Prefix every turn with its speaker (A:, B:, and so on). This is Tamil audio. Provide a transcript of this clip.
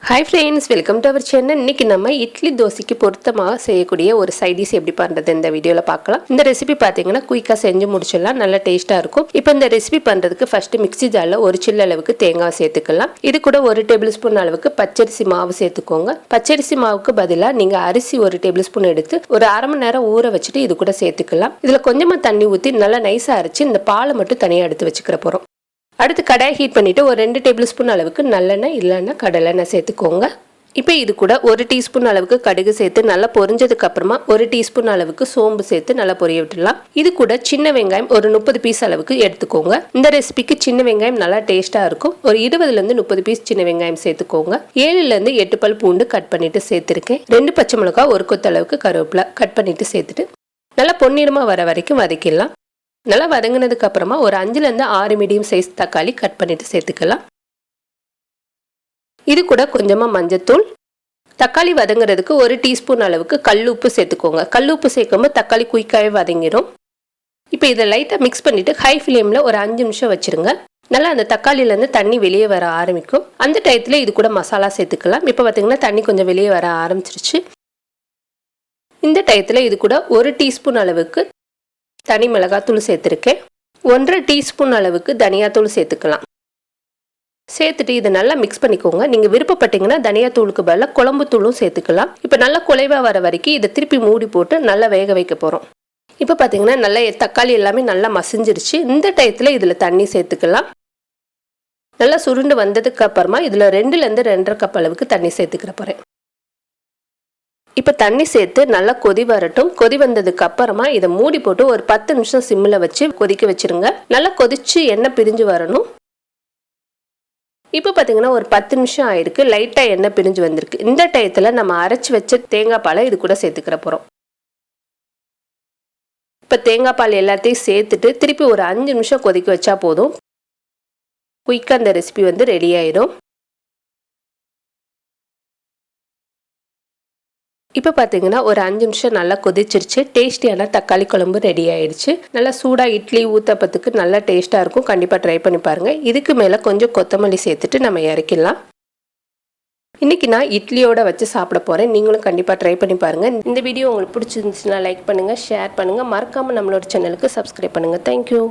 A: Hi friends, welcome to our channel. இன்னைக்கு நம்ம இட்லி தோசைக்கு பொருத்தமா செய்யக்கூடிய ஒரு சைட் டிஷ் எப்படி பண்றது இந்த வீடியோல பார்க்கலாம். இந்த ரெசிபி பாத்தீங்கன்னா குயிக்கா செஞ்சு முடிச்சிடலாம், நல்ல டேஸ்டா இருக்கும். இப்போ இந்த ரெசிபி பண்றதுக்கு ஃபர்ஸ்ட் மிக்ஸி ஜார்ல ஒரு சில்லு அளவுக்கு தேங்காய் சேர்த்துக்கலாம். இது கூட 1 டேபிள் ஸ்பூன் அளவுக்கு பச்சரிசி மாவு சேர்த்துக்கோங்க. பச்சரிசி மாவுக்கு பதிலா நீங்க அரிசி 1 டேபிள் ஸ்பூன் எடுத்து ஒரு அரை மணி நேரம் ஊற வச்சுட்டு இது கூட சேர்த்துக்கலாம். இதுல கொஞ்சமா தண்ணி ஊத்தி நல்லா நைஸா அரைச்சு இந்த பாலை மட்டும் தனியா எடுத்து வச்சுக்கிற போறோம். அடுத்து கடாய் ஹீட் பண்ணிட்டு ஒரு 2 டேபிள் ஸ்பூன் அளவுக்கு நல்லெண்ணெய் இல்லைன்னா கடலெண்ணெய் சேர்த்துக்கோங்க. இப்போ இது கூட 1 டீஸ்பூன் அளவுக்கு கடுகு சேர்த்து நல்லா பொரிஞ்சதுக்கு அப்புறமா 1 டீஸ்பூன் அளவுக்கு சோம்பு சேர்த்து நல்லா பொரிய விட்டுடலாம். இது கூட சின்ன வெங்காயம் ஒரு 30 பீஸ் அளவுக்கு எடுத்துக்கோங்க. இந்த ரெசிபிக்கு சின்ன வெங்காயம் நல்லா டேஸ்டா இருக்கும். ஒரு 20 30 பீஸ் சின்ன வெங்காயம் சேர்த்துக்கோங்க. 7 8 பல் பூண்டு கட் பண்ணிட்டு சேர்த்திருக்கேன். 2 பச்சை மிளகாய் ஒரு கொத்து அளவுக்கு கருவேப்பிலை கட் பண்ணிட்டு சேர்த்துட்டு நல்லா பொன்னிறமா வர வரைக்கும் வதக்கிடலாம். நல்லா வதங்கினதுக்கு அப்புறமா ஒரு 5 6 மீடியம் சைஸ் தக்காளி கட் பண்ணிட்டு சேர்த்துக்கலாம். இது கூட கொஞ்சமா மஞ்சத்தூள், தக்காளி வதங்குறதுக்கு 1 டீஸ்பூன் அளவுக்கு கல்லுப்பு சேர்த்துக்கோங்க. கல்லுப்பு சேர்க்கும்போது தக்காளி குயிக்காவே வதங்கிடும். இப்போ இதை லைட்டாக மிக்ஸ் பண்ணிட்டு ஹை ஃப்ளேமில் ஒரு 5 நிமிஷம் வச்சிருங்க. நல்லா அந்த தக்காளியிலேருந்து தண்ணி வெளியே வர ஆரம்பிக்கும். அந்த டயத்தில் இது கூட மசாலா சேர்த்துக்கலாம். இப்போ பார்த்தீங்கன்னா தண்ணி கொஞ்சம் வெளியே வர ஆரம்பிச்சிருச்சு. இந்த டயத்தில் இது கூட 1 டீஸ்பூன் அளவுக்கு தனி மிளகாத்தூள் சேர்த்துருக்கேன். 1.5 டீஸ்பூன் அளவுக்கு தனியாத்தூள் சேர்த்துக்கலாம். சேர்த்துட்டு இதை நல்லா மிக்ஸ் பண்ணிக்கோங்க. நீங்கள் விருப்பப்பட்டீங்கன்னா தனியாத்தூளுக்கு பதிலாக குழம்பு தூளும் சேர்த்துக்கலாம். இப்போ நல்லா குலைவாக வர வரைக்கும் இதை திருப்பி மூடி போட்டு நல்லா வேக வைக்க போகிறோம். இப்போ பார்த்தீங்கன்னா நல்லா தக்காளி எல்லாமே நல்லா மசிஞ்சிருச்சு. இந்த டயத்தில் இதில் தண்ணி சேர்த்துக்கலாம். நல்லா சுருண்டு வந்ததுக்கு அப்புறமா இதில் 2 2.5 கப் அளவுக்கு தண்ணி சேர்த்துக்கிற போகிறேன். இப்போ தண்ணி சேர்த்து நல்லா கொதி வரட்டும். கொதி வந்ததுக்கு அப்புறமா இதை மூடி போட்டு ஒரு 10 நிமிஷம் சிம்மில் வச்சு கொதிக்க வச்சிருங்க. நல்லா கொதிச்சு எண்ணெய் பிரிஞ்சு வரணும். இப்போ பார்த்தீங்கன்னா ஒரு 10 நிமிஷம் ஆயிருக்கு. லைட்டாக எண்ணெய் பிரிஞ்சு வந்திருக்கு. இந்த டயத்தில் நம்ம அரைச்சி வச்ச தேங்காய் பாலை இது கூட சேர்த்துக்கிற போகிறோம். இப்போ தேங்காய் பால் எல்லாத்தையும் சேர்த்துட்டு திருப்பி ஒரு 5 நிமிஷம் கொதிக்க வச்சா போதும். குயிக்காக அந்த ரெசிபி ரெடி ஆயிடும். இப்போ பார்த்தீங்கன்னா ஒரு 5 நிமிஷம் நல்லா கொதிச்சிருச்சு. டேஸ்டியான தக்காளி குழம்பு ரெடி ஆயிடுச்சு. நல்லா சூடாக இட்லி ஊத்தப்பத்துக்கு நல்லா டேஸ்ட்டாக இருக்கும். கண்டிப்பாக ட்ரை பண்ணி பாருங்கள். இதுக்கு மேலே கொஞ்சம் கொத்தமல்லி சேர்த்துட்டு நம்ம இறக்கிடலாம். இன்றைக்கி நான் இட்லியோட வச்சு சாப்பிட போகிறேன். நீங்களும் கண்டிப்பாக ட்ரை பண்ணி பாருங்கள். இந்த வீடியோ உங்களுக்கு பிடிச்சிருந்துச்சுன்னா லைக் பண்ணுங்கள், ஷேர் பண்ணுங்கள். மறக்காமல் நம்மளோட சேனலுக்கு சப்ஸ்கிரைப் பண்ணுங்கள். தேங்க்யூ.